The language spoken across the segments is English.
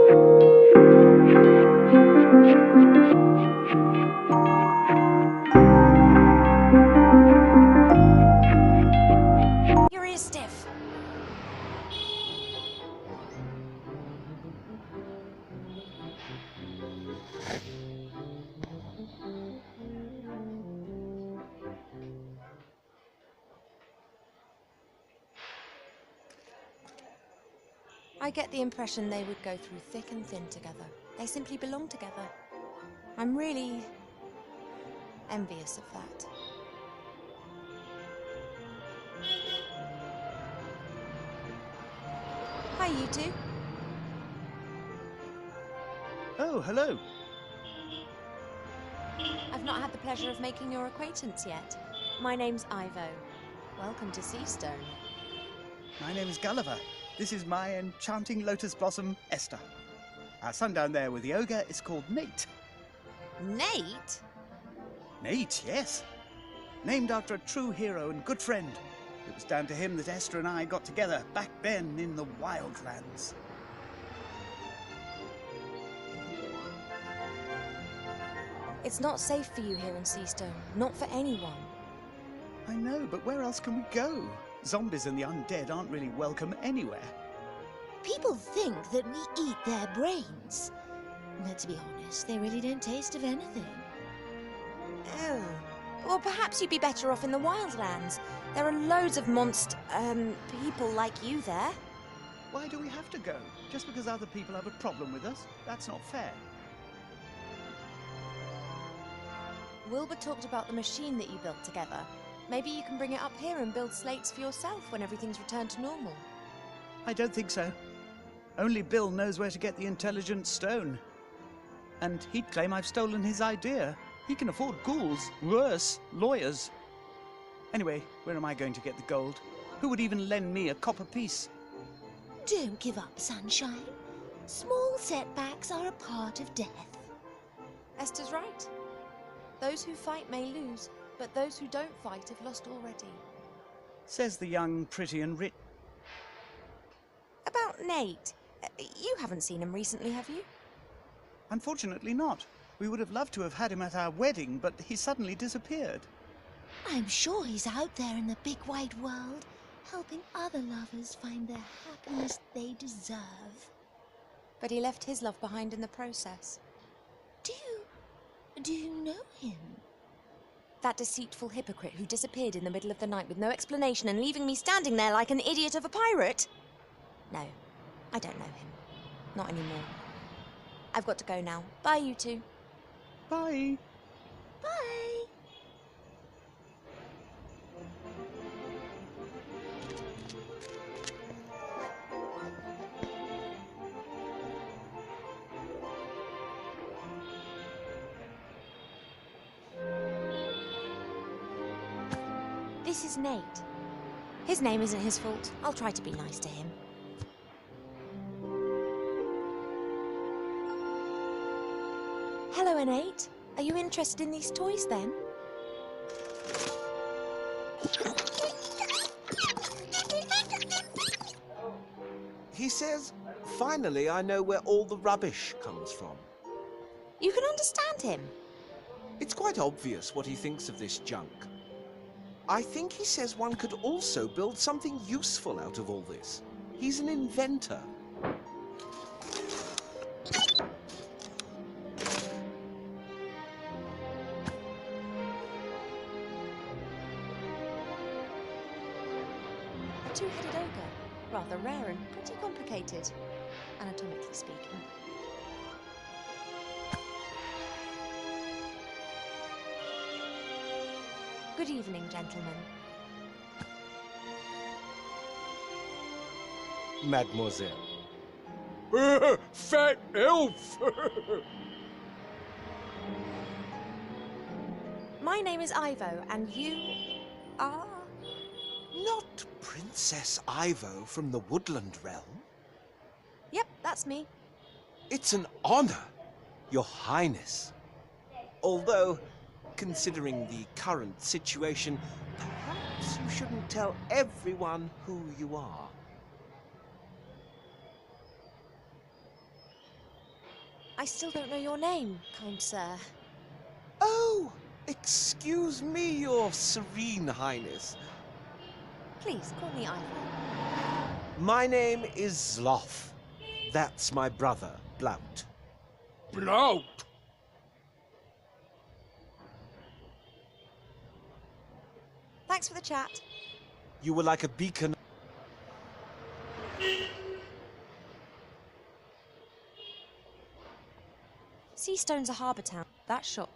Your ear's stiff. I get the impression they would go through thick and thin together. They simply belong together. I'm really envious of that. Hi, you two. Oh, hello. I've not had the pleasure of making your acquaintance yet. My name's Ivo. Welcome to Seastone. My name is Gulliver. This is my enchanting lotus blossom, Esther. Our son down there with the ogre is called Nate. Nate? Nate, yes. Named after a true hero and good friend. It was down to him that Esther and I got together back then in the wildlands. It's not safe for you here in Seastone. Not for anyone. I know, but where else can we go? Zombies and the undead aren't really welcome anywhere. People think that we eat their brains. Let's be honest, they really don't taste of anything. Oh. Well, perhaps you'd be better off in the wildlands. There are loads of people like you there. Why do we have to go? Just because other people have a problem with us? That's not fair. Wilbur talked about the machine that you built together. Maybe you can bring it up here and build slates for yourself when everything's returned to normal. I don't think so. Only Bill knows where to get the intelligent stone. And he'd claim I've stolen his idea. He can afford ghouls, worse, lawyers. Anyway, where am I going to get the gold? Who would even lend me a copper piece? Don't give up, sunshine. Small setbacks are a part of death. Esther's right. Those who fight may lose, but those who don't fight have lost already. Says the young, pretty and rich. About Nate. You haven't seen him recently, have you? Unfortunately not. We would have loved to have had him at our wedding, but he suddenly disappeared. I'm sure he's out there in the big wide world, helping other lovers find the happiness they deserve. But he left his love behind in the process. Do you know him? That deceitful hypocrite who disappeared in the middle of the night with no explanation and leaving me standing there like an idiot of a pirate? No, I don't know him. Not anymore. I've got to go now. Bye, you two. Bye. Bye. This is Nate. His name isn't his fault. I'll try to be nice to him. Hello, Nate. Are you interested in these toys, then? He says, finally I know where all the rubbish comes from. You can understand him. It's quite obvious what he thinks of this junk. I think he says one could also build something useful out of all this. He's an inventor. A two-headed ogre. Rather rare and pretty complicated, anatomically speaking. Good evening, gentlemen. Mademoiselle. Fat elf! My name is Ivo, and you are... Not Princess Ivo from the Woodland Realm. Yep, that's me. It's an honor, Your Highness. Although, considering the current situation, perhaps you shouldn't tell everyone who you are. I still don't know your name, kind sir. Oh, excuse me, your serene highness. Please, call me Ivor. My name is Zloff. That's my brother, Blout. Blout! Thanks for the chat. You were like a beacon. Seastone's a harbour town. That shop.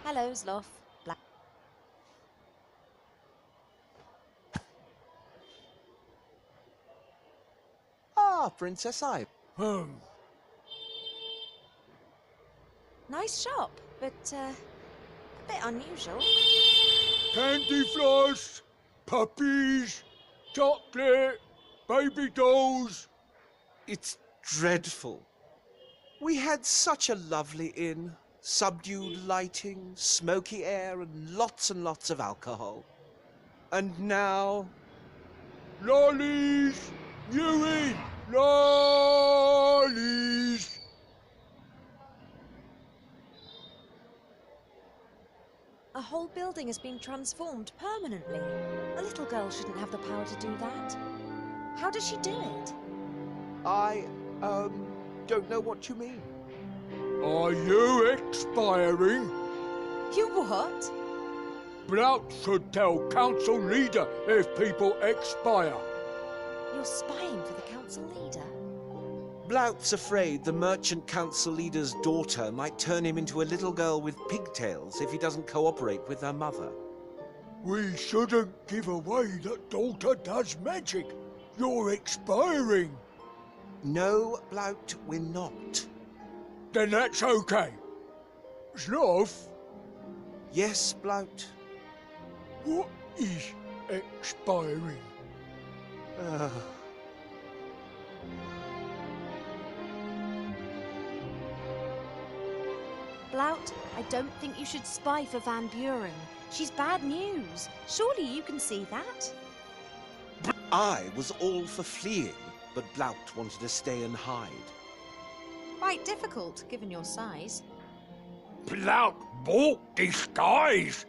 Hello, Zloff. Black. Ah, Princess I. Nice shop, but a bit unusual. Candy floss, puppies, chocolate, baby dolls. It's dreadful. We had such a lovely inn. Subdued lighting, smoky air, and lots of alcohol. And now... Lollies! You in! Lollies! A whole building has been transformed permanently. A little girl shouldn't have the power to do that. How does she do it? I, don't know what you mean. Are you expiring? You what? Blout should tell council leader if people expire. You're spying for the council leader? Blout's afraid the merchant council leader's daughter might turn him into a little girl with pigtails if he doesn't cooperate with her mother. We shouldn't give away that daughter does magic. You're expiring. No, Blout, we're not. Then that's okay. Sloth, Yes, Blout. what is expiring? Blout, I don't think you should spy for Van Buren. She's bad news. Surely you can see that? I was all for fleeing, but Blout wanted to stay and hide. Quite difficult, given your size. Blout bought disguise.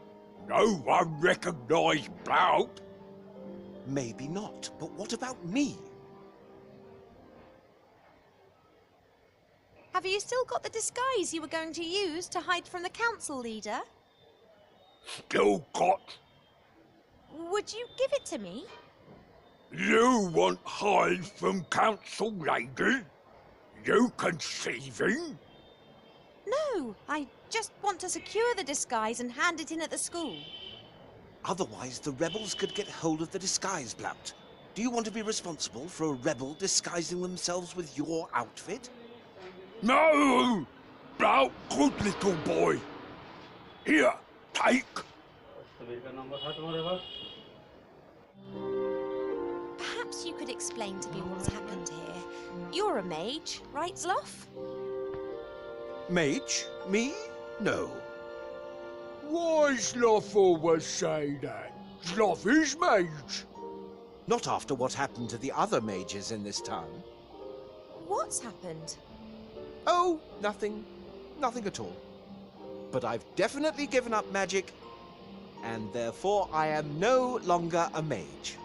No one recognised Blout. Maybe not, but what about me? Have you still got the disguise you were going to use to hide from the council leader? Still got. Would you give it to me? You want hide from council lady? You conceiving? No, I just want to secure the disguise and hand it in at the school. Otherwise, the rebels could get hold of the disguise, Blout. Do you want to be responsible for a rebel disguising themselves with your outfit? No! Blout, good little boy. Here, take. Perhaps you could explain to me what's happened here. You're a mage, right, Zloff? Mage? Me? No. Why Sloth always say that? Sloth is mage. Not after what happened to the other mages in this town. What's happened? Oh, nothing. Nothing at all. But I've definitely given up magic, and therefore I am no longer a mage.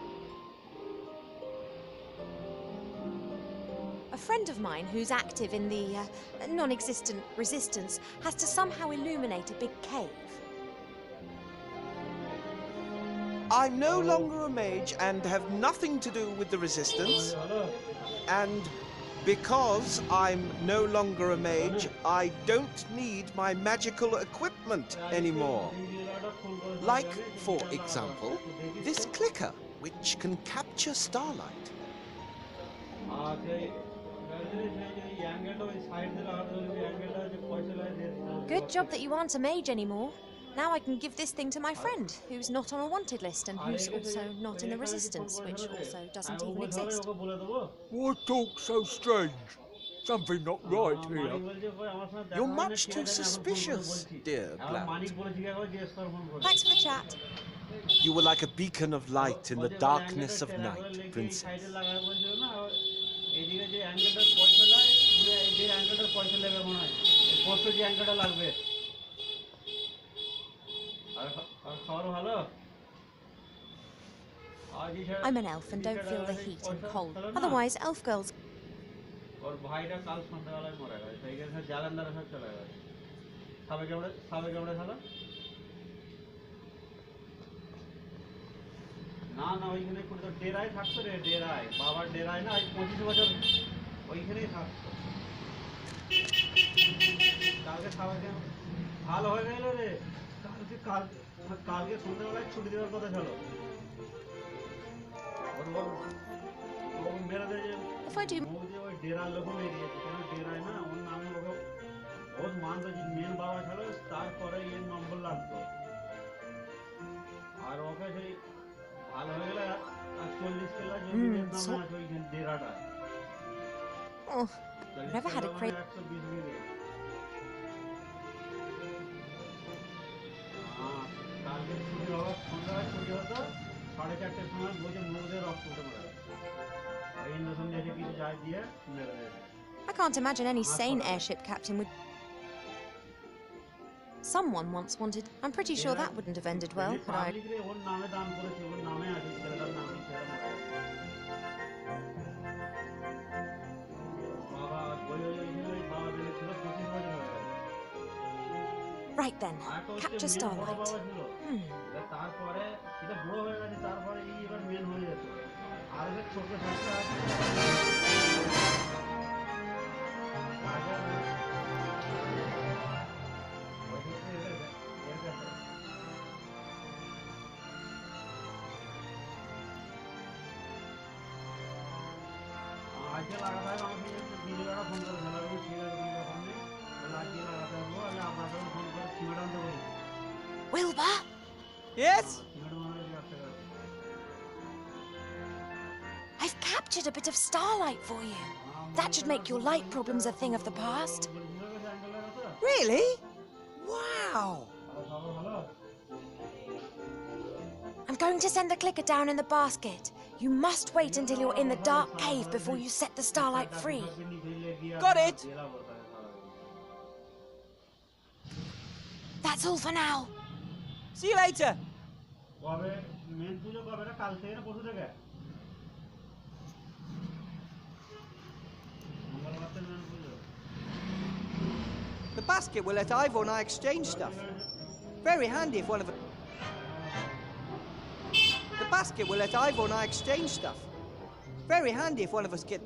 A friend of mine who's active in the non-existent resistance has to somehow illuminate a big cave. I'm no longer a mage and have nothing to do with the resistance. And because I'm no longer a mage, I don't need my magical equipment anymore. Like, for example, this clicker, which can capture starlight. Good job that you aren't a mage anymore. Now I can give this thing to my friend, who's not on a wanted list and who's also not in the resistance, which also doesn't even exist. Why talk so strange? Something not right here. You're much too suspicious, dear Blount. Thanks for the chat. You were like a beacon of light in the darkness of night, Princess. I'm an elf and don't feel the heat and cold. Otherwise, elf girls... না না ওইখানে কোনো ডেরায় থাকতো রে ডেরায় বাবার ডেরায় না 25 বছর ওইখানেই থাকতো কালকে সবাইকে ভালো হয়ে গেল রে কালকে সন্ধ্যাবেলায় ছুটি দেওয়ার কথা ছিল ও মেরে দেয় If I do... ওই ডেরার লোক মেরিয়েছে কেন ডেরায় না ওর নামে ওকে বহুত মানতো যে মেন বাবা ছিল তারপরে এর নম্বর লাগতো আর ওকে সেই ভালো হয়ে গেল আর 40 কিলো জমির নামে আছে ওইখানে ডেরাটা Oh, never had a crazy... কালকে ছুটি হবে সন্ধ্যায় ছুটি হতো 4:30টার সময় বসে মুখে রক্ত উঠে পড়ে এই ইঞ্জেকশন দিয়ে কিছু যায় দিয়ে মেরে দেয় I can't imagine any sane airship captain would... Someone once wanted... I'm pretty sure that wouldn't have ended well, but I... ওর নামে দান করেছে ওর নামে আছে ছেলেটার নামে ছেলেটা বাবা ওই বাবা দিলে ছিল 25 বছর Right then, capture Starlight. তারপরে এটা বড় হয়ে গেছে তারপরে এই এবার মেন হয়ে যেত আর একটা ছোট বাচ্চা আছে আজকে লাগাতে হবে আমাকে বিজয়টা ফোন করে বলা ঠিক আছে লাগিয়ে লাগাতে হবে আর আপনাদের ফোন করে সিমেন্ট আনতে বলি Wilbur? Yes? I've captured a bit of starlight for you. That should make your light problems a thing of the past. Really? Wow! I'm going to send the clicker down in the basket. You must wait until you're in the dark cave before you set the starlight free. Got it! That's all for now. See you later! The basket will let Ivor and I exchange stuff. Very handy if one of us... The basket will let Ivor and I exchange stuff. Very handy if one of us get...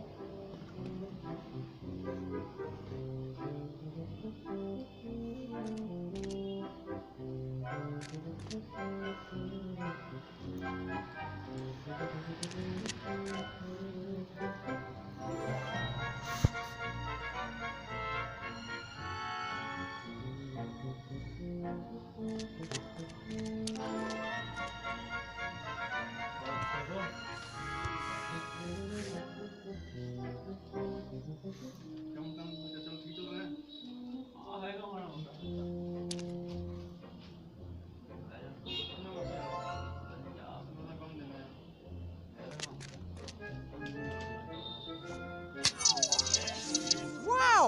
Wow!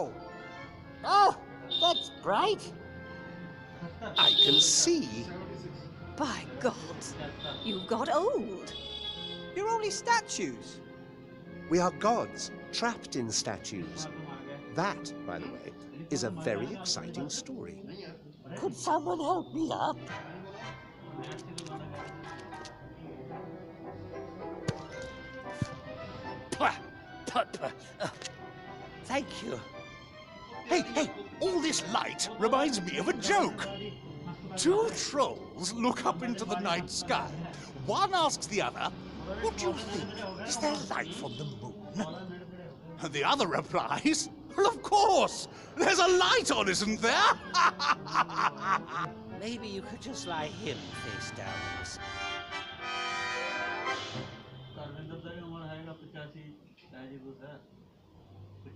Oh, that's bright. I can see. By God, you got old. You're only statues. We are gods trapped in statues. That, by the way, is a very exciting story. Could someone help me up? Thank you. Hey, all this light reminds me of a joke. Two trolls look up into the night sky. One asks the other, "What do you think? Is there life on the moon?" And the other replies, "Well, of course! There's a light on, isn't there?" Maybe you could just lie him face down.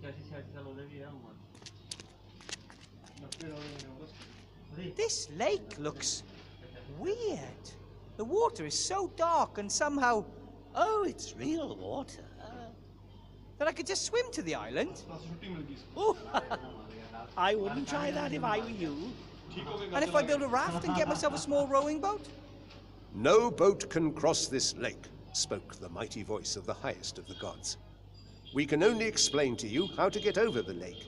साल हो जाएगी यार उम्र 90 हो गए हैं This lake looks weird. The water is so dark and somehow Oh, it's real water. that I could just swim to the island. Oh, I wouldn't try that if I were you. And if I build a raft and get myself a small rowing boat? No boat can cross this lake, spoke the mighty voice of the highest of the gods. We can only explain to you how to get over the lake.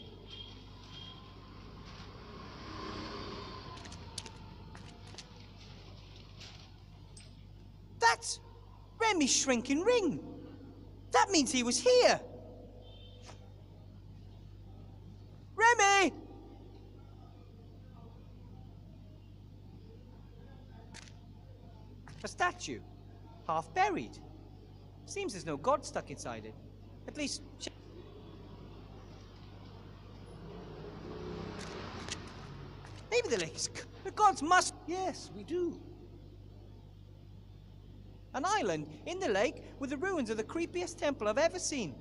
That's Remy's shrinking ring. That means he was here. Remy! A statue, half buried. Seems there's no god stuck inside it. At least... Maybe the lake is... The gods must... Yes, we do. An island in the lake with the ruins of the creepiest temple I've ever seen.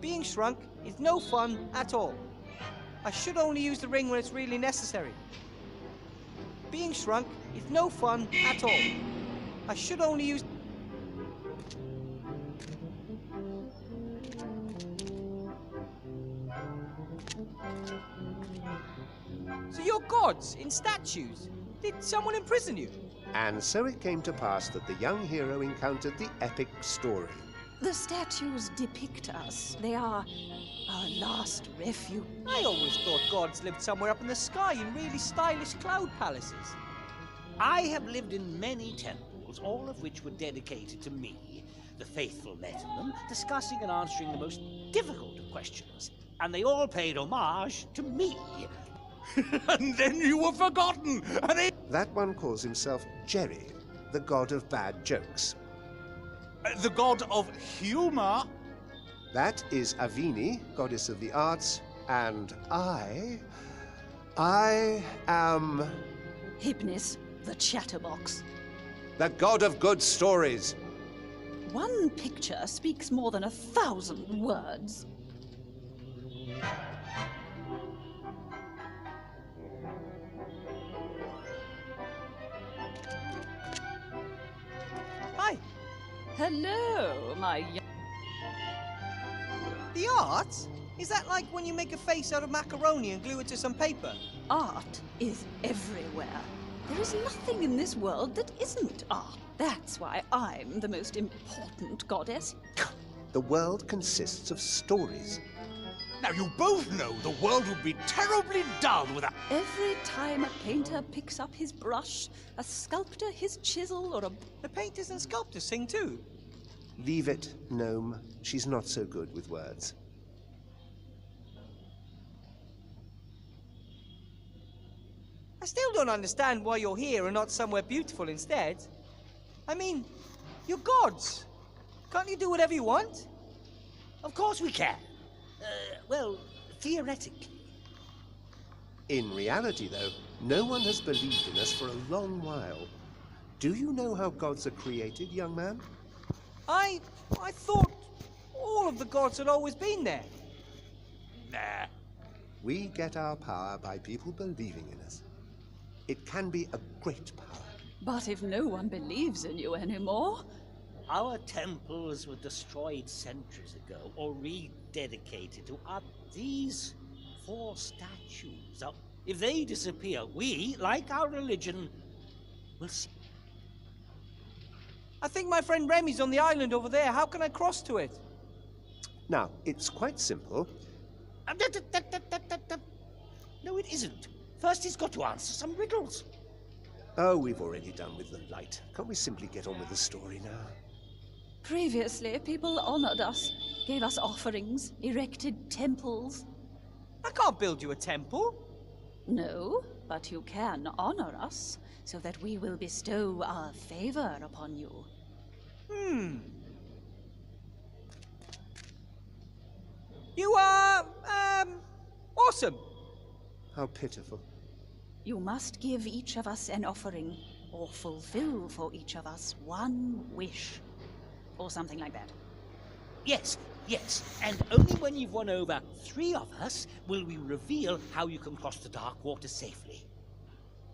Being shrunk is no fun at all. I should only use the ring when it's really necessary. Being shrunk is no fun at all. I should only use... So you're gods in statues? Did someone imprison you? And so it came to pass that the young hero encountered the epic story. The statues depict us. They are our last refuge. I always thought gods lived somewhere up in the sky in really stylish cloud palaces. I have lived in many temples, all of which were dedicated to me. The faithful met in them, discussing and answering the most difficult of questions. And they all paid homage to me. And then you were forgotten, and it... That one calls himself Jerry, the god of bad jokes. The god of humor? That is Avini, goddess of the arts, and I am... Hypnis, the chatterbox. the god of good stories. One picture speaks more than 1,000 words. Hi. Hello, my young... The arts? Is that like when you make a face out of macaroni and glue it to some paper? Art is everywhere. There is nothing in this world that isn't art. That's why I'm the most important goddess. The world consists of stories. Now, you both know the world would be terribly dull without... Every time a painter picks up his brush, a sculptor his chisel, or a... The painters and sculptors sing too. Leave it, gnome. She's not so good with words. I still don't understand why you're here and not somewhere beautiful instead. I mean, you're gods. Can't you do whatever you want? Of course we can. Well, theoretically. In reality, though, no one has believed in us for a long while. Do you know how gods are created, young man? I thought all of the gods had always been there. Nah. We get our power by people believing in us. It can be a great power. But if no one believes in you anymore... Our temples were destroyed centuries ago, or rededicated to art. These 4 statues, if they disappear, we, like our religion, will see. I think my friend Remy's on the island over there. How can I cross to it? Now, it's quite simple. No, it isn't. First, he's got to answer some riddles. Oh, we've already done with the light. Can't we simply get on with the story now? Previously, people honored us, gave us offerings, erected temples. I can't build you a temple. No, but you can honor us, so that we will bestow our favor upon you. You are, awesome. How pitiful. You must give each of us an offering, or fulfill for each of us one wish. Or something like that. Yes, Yes, and only when you've won over 3 of us will we reveal how you can cross the dark water safely.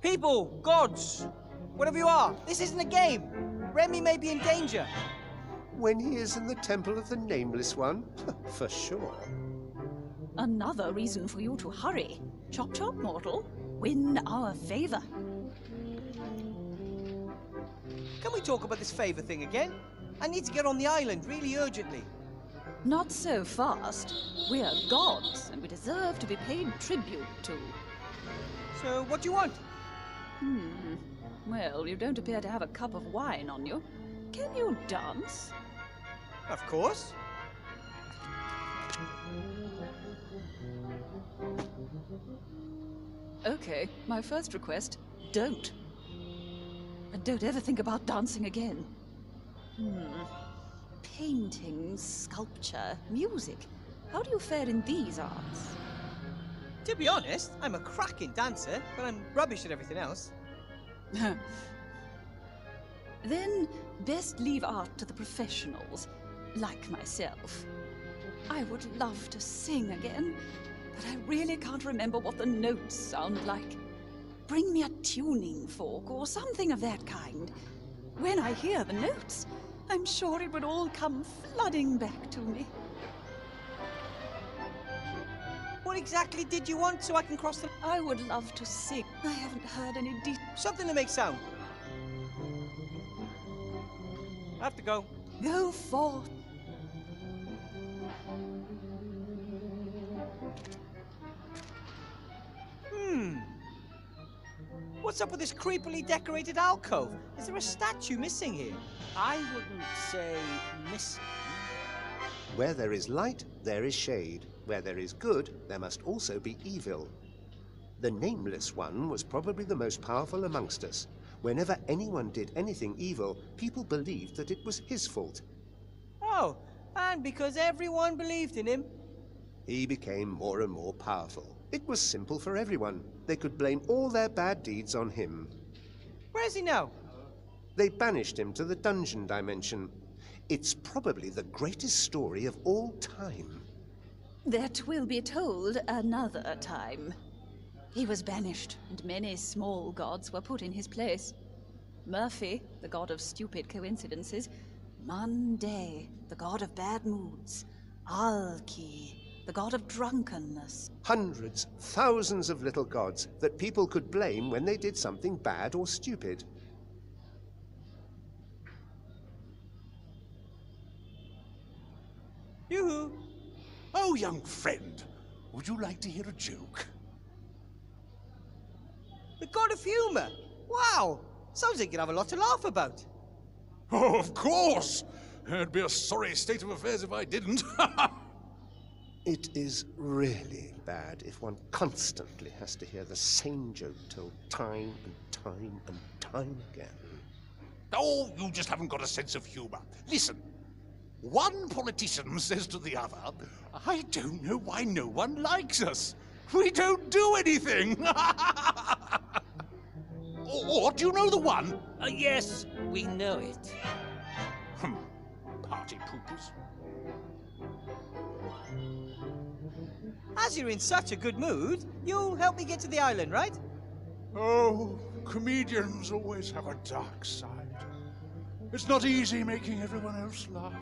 People, gods, whatever you are, this isn't a game. Remy may be in danger. When he is in the Temple of the Nameless One? For sure. Another reason for you to hurry. Chop chop, mortal. Win our favor. Can we talk about this favor thing again? I need to get on the island really urgently. Not so fast. We are gods, and we deserve to be paid tribute to. So, what do you want? Well, you don't appear to have a cup of wine on you. Can you dance? Of course. Okay, my first request, don't. And don't ever think about dancing again. Painting, sculpture, music. How do you fare in these arts? To be honest, I'm a cracking dancer, but I'm rubbish at everything else. Then, best leave art to the professionals, like myself. I would love to sing again, but I really can't remember what the notes sound like. Bring me a tuning fork or something of that kind. When I hear the notes, I'm sure it would all come flooding back to me. What exactly did you want so I can cross the... I would love to sing. I haven't heard any Something to make sound. I have to go. Go forth. What's up with this creepily decorated alcove? Is there a statue missing here? I wouldn't say missing. Where there is light, there is shade. Where there is good, there must also be evil. The Nameless One was probably the most powerful amongst us. Whenever anyone did anything evil, people believed that it was his fault. Oh, and because everyone believed in him? He became more and more powerful. It was simple for everyone. They could blame all their bad deeds on him. Where is he now? They banished him to the dungeon dimension. It's probably the greatest story of all time. That will be told another time. He was banished, and many small gods were put in his place. Murphy, the god of stupid coincidences. Monday, the god of bad moods. Alki, the god of drunkenness. Hundreds, thousands of little gods that people could blame when they did something bad or stupid. Yoo-hoo! Oh, young friend, would you like to hear a joke? The god of humor! Wow! Sounds like you'd have a lot to laugh about. Oh, of course! It'd be a sorry state of affairs if I didn't. It is really bad if one constantly has to hear the same joke told time and time and time again. Oh, you just haven't got a sense of humor. Listen, one politician says to the other, I don't know why no one likes us. We don't do anything. Or do you know the one? Yes, we know it. Party poopers. As you're in such a good mood, you'll help me get to the island, right? Oh, comedians always have a dark side. It's not easy making everyone else laugh.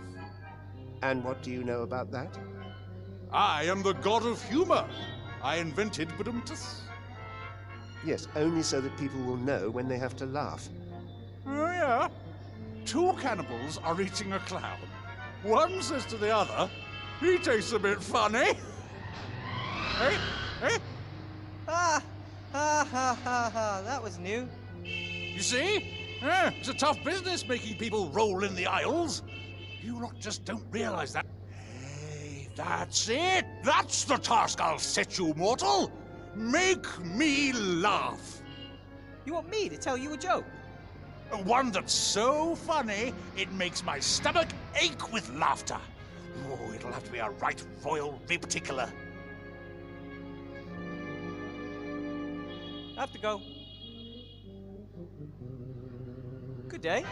And what do you know about that? I am the god of humor. I invented badumtus. Yes, only so that people will know when they have to laugh. Oh, yeah? 2 cannibals are eating a clown. One says to the other, he tastes a bit funny. Hey? Hey? Ha ha, that was new. You see? Yeah, it's a tough business making people roll in the aisles. You lot just don't realize that. Hey, that's it. That's the task I'll set you, mortal. Make me laugh. You want me to tell you a joke? One that's so funny, it makes my stomach ache with laughter. Oh, it'll have to be a right royal particular. I have to go. Good day.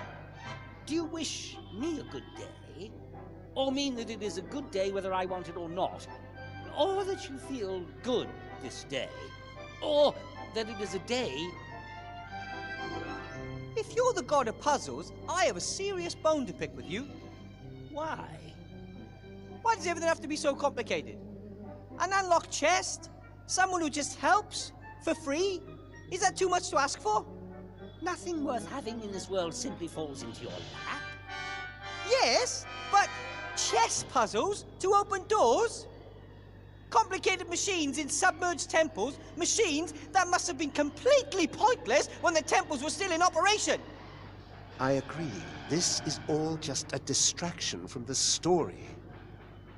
Do you wish me a good day? or mean that it is a good day whether I want it or not, or that you feel good this day, or that it is a day. If you're the god of puzzles, I have a serious bone to pick with you. Why? Why does everything have to be so complicated? An unlocked chest? Someone who just helps? For free? Is that too much to ask for? Nothing worth having in this world simply falls into your lap. Yes, but chess puzzles to open doors? Complicated machines in submerged temples, machines that must have been completely pointless when the temples were still in operation. I agree. This is all just a distraction from the story.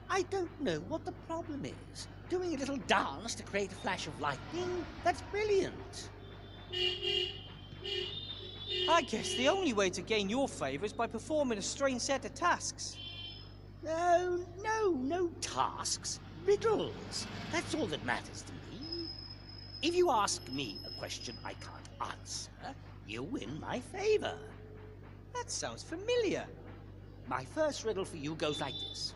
I don't know what the problem is. Doing a little dance to create a flash of lightning? That's brilliant. I guess the only way to gain your favor is by performing a strange set of tasks. No tasks. Riddles. That's all that matters to me. If you ask me a question I can't answer, you win my favor. That sounds familiar. My first riddle for you goes like this.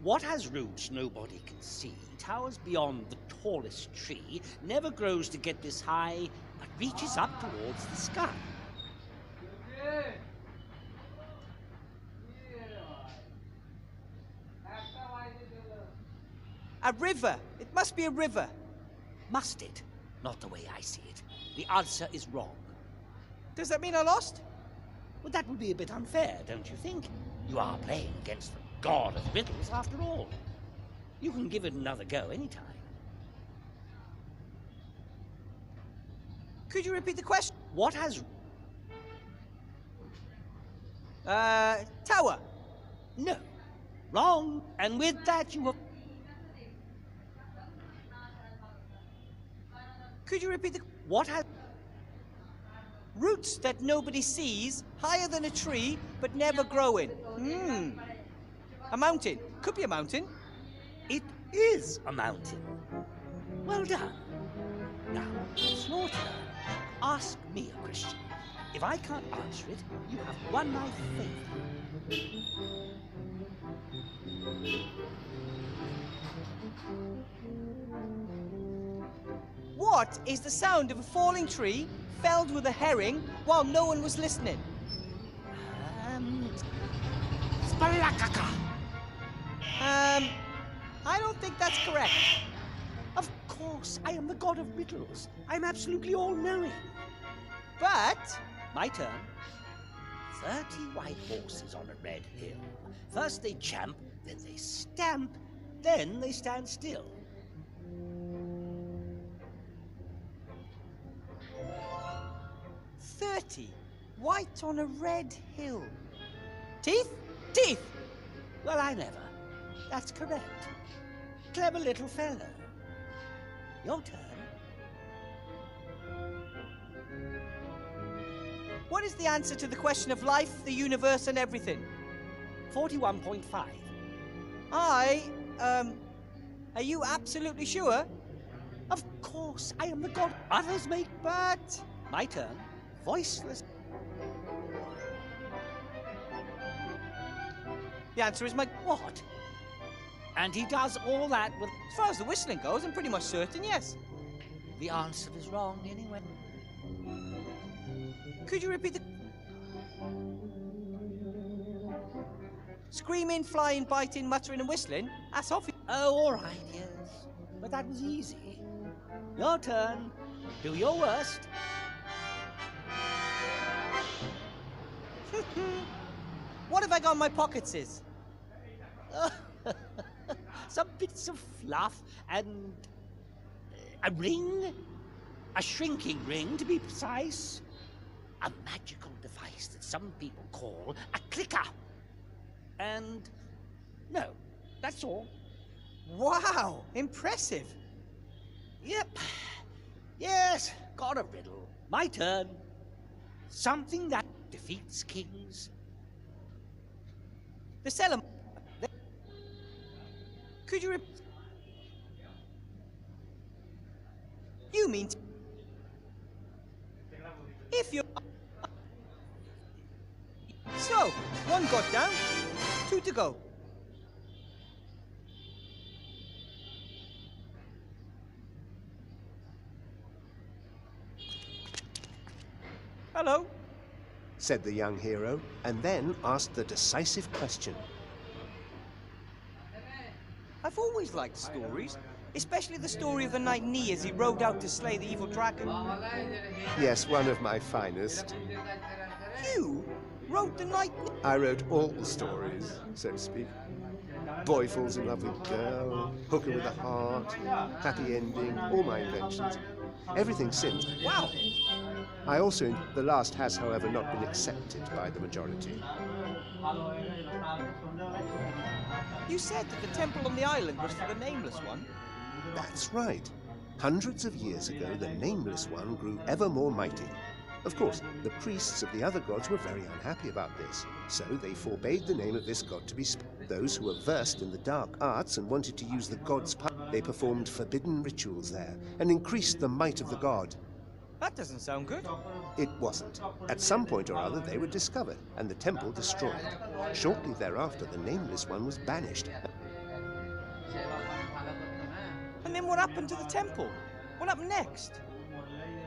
What has roots nobody can see, towers beyond the tallest tree, never grows to get this high, but reaches up towards the sky? A river. It must be a river. Must it? Not the way I see it. The answer is wrong. Does that mean I lost? Well, that would be a bit unfair, don't you think? You are playing against the god of riddles, after all. You can give it another go anytime. Could you repeat the question? What has... Tower. No. Wrong. And with that you have... Could you repeat the... What has... Roots that nobody sees, higher than a tree, but never growing. A mountain. Could be a mountain. It is a mountain. Well done. Now, it's your turn. Ask me a question. If I can't answer it, you have won my favor. What is the sound of a falling tree felled with a herring while no one was listening? Spalakaka. I don't think that's correct. Of course, I am the god of riddles. I'm absolutely all-knowing. But... My turn. 30 white horses on a red hill. First they champ, then they stamp, then they stand still. White on a red hill. Teeth? Teeth! Well, I never. That's correct. Clever little fellow. Your turn. What is the answer to the question of life, the universe, and everything? 41.5. Are you absolutely sure? Of course, I am the god others make, but... My turn. Voiceless. The answer is my... What? And he does all that with... As far as the whistling goes, I'm pretty much certain, yes. The answer is wrong anyway. Could you repeat the... Screaming, flying, biting, muttering and whistling? That's obvious. Oh, all right, yes. But that was easy. Your turn. Do your worst. What have I got in my pockets is? Some bits of fluff and... a ring? A shrinking ring, to be precise. A magical device that some people call a clicker. And... no, that's all. Wow, impressive. Yep. Yes, got a riddle. My turn. Something that defeats kings. The cellar... Could you You mean... If you... So, one got down, 2 to go. Hello. said the young hero, and then asked the decisive question. I've always liked stories, especially the story of the knight Ni as he rode out to slay the evil dragon. Yes, one of my finest. You wrote the knight Ni? I wrote all the stories, so to speak. Boy falls in love with girl, hooker with a heart, happy ending, all my inventions. Everything since. Wow. I also, the last has, however, not been accepted by the majority. You said that the temple on the island was for the Nameless One? That's right. Hundreds of years ago, the Nameless One grew ever more mighty. Of course, the priests of the other gods were very unhappy about this, so they forbade the name of this god to be spoken. Those who were versed in the dark arts and wanted to use the god's power, they performed forbidden rituals there and increased the might of the god. That doesn't sound good. It wasn't. At some point or other, they were discovered and the temple destroyed. Shortly thereafter, the Nameless One was banished. And then what happened to the temple? What happened next?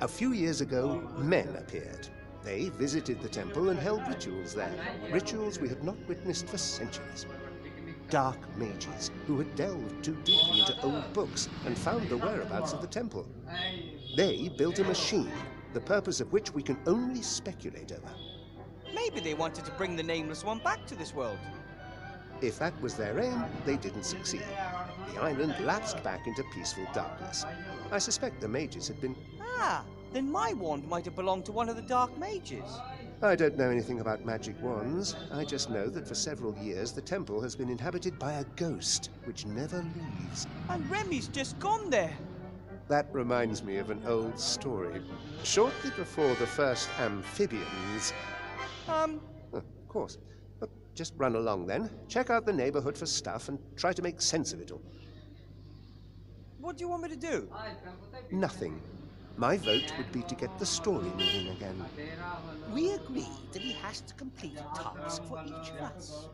A few years ago, men appeared. They visited the temple and held rituals there. Rituals we had not witnessed for centuries. Dark mages who had delved too deeply into old books and found the whereabouts of the temple. They built a machine, the purpose of which we can only speculate over. Maybe they wanted to bring the Nameless One back to this world. If that was their aim, they didn't succeed. The island lapsed back into peaceful darkness. I suspect the mages had been... Ah, then my wand might have belonged to one of the Dark Mages. I don't know anything about magic wands. I just know that for several years the temple has been inhabited by a ghost, which never leaves. And Remy's just gone there. That reminds me of an old story. Shortly before the first amphibians... Of course. Look, just run along then. Check out the neighborhood for stuff and try to make sense of it all. What do you want me to do? Nothing. My vote would be to get the story moving again. We agreed that he has to complete a task for each of us.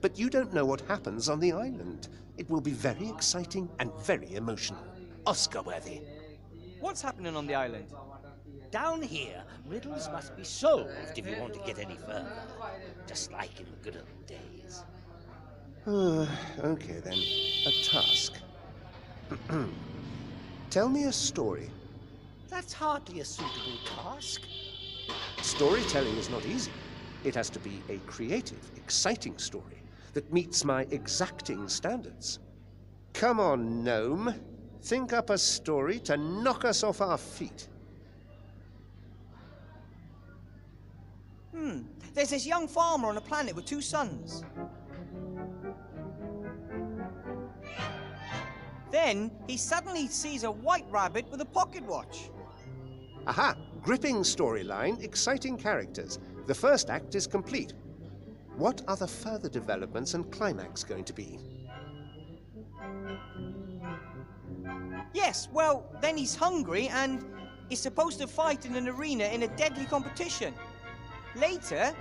But you don't know what happens on the island. It will be very exciting and very emotional. Oscar-worthy. What's happening on the island? Down here, riddles must be solved if you want to get any further. Just like in the good old days. Okay then. A task. Tell me a story. That's hardly a suitable task. Storytelling is not easy. It has to be a creative, exciting story that meets my exacting standards. Come on, gnome. Think up a story to knock us off our feet. There's this young farmer on a planet with 2 sons. Then he suddenly sees a white rabbit with a pocket watch. Aha! Gripping storyline, exciting characters. The first act is complete. What are the further developments and climax going to be? Yes, well, then he's hungry and is supposed to fight in an arena in a deadly competition. Later...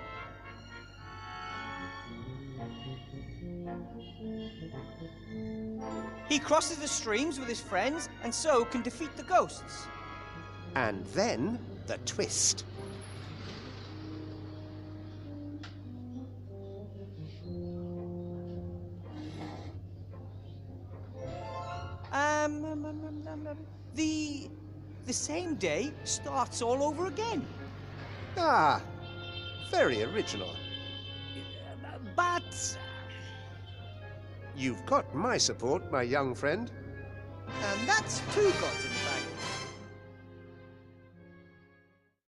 he crosses the streams with his friends and so can defeat the ghosts. And then, the twist. The same day starts all over again. Ah, very original. But... You've got my support, my young friend. And that's 2 gods in the bag.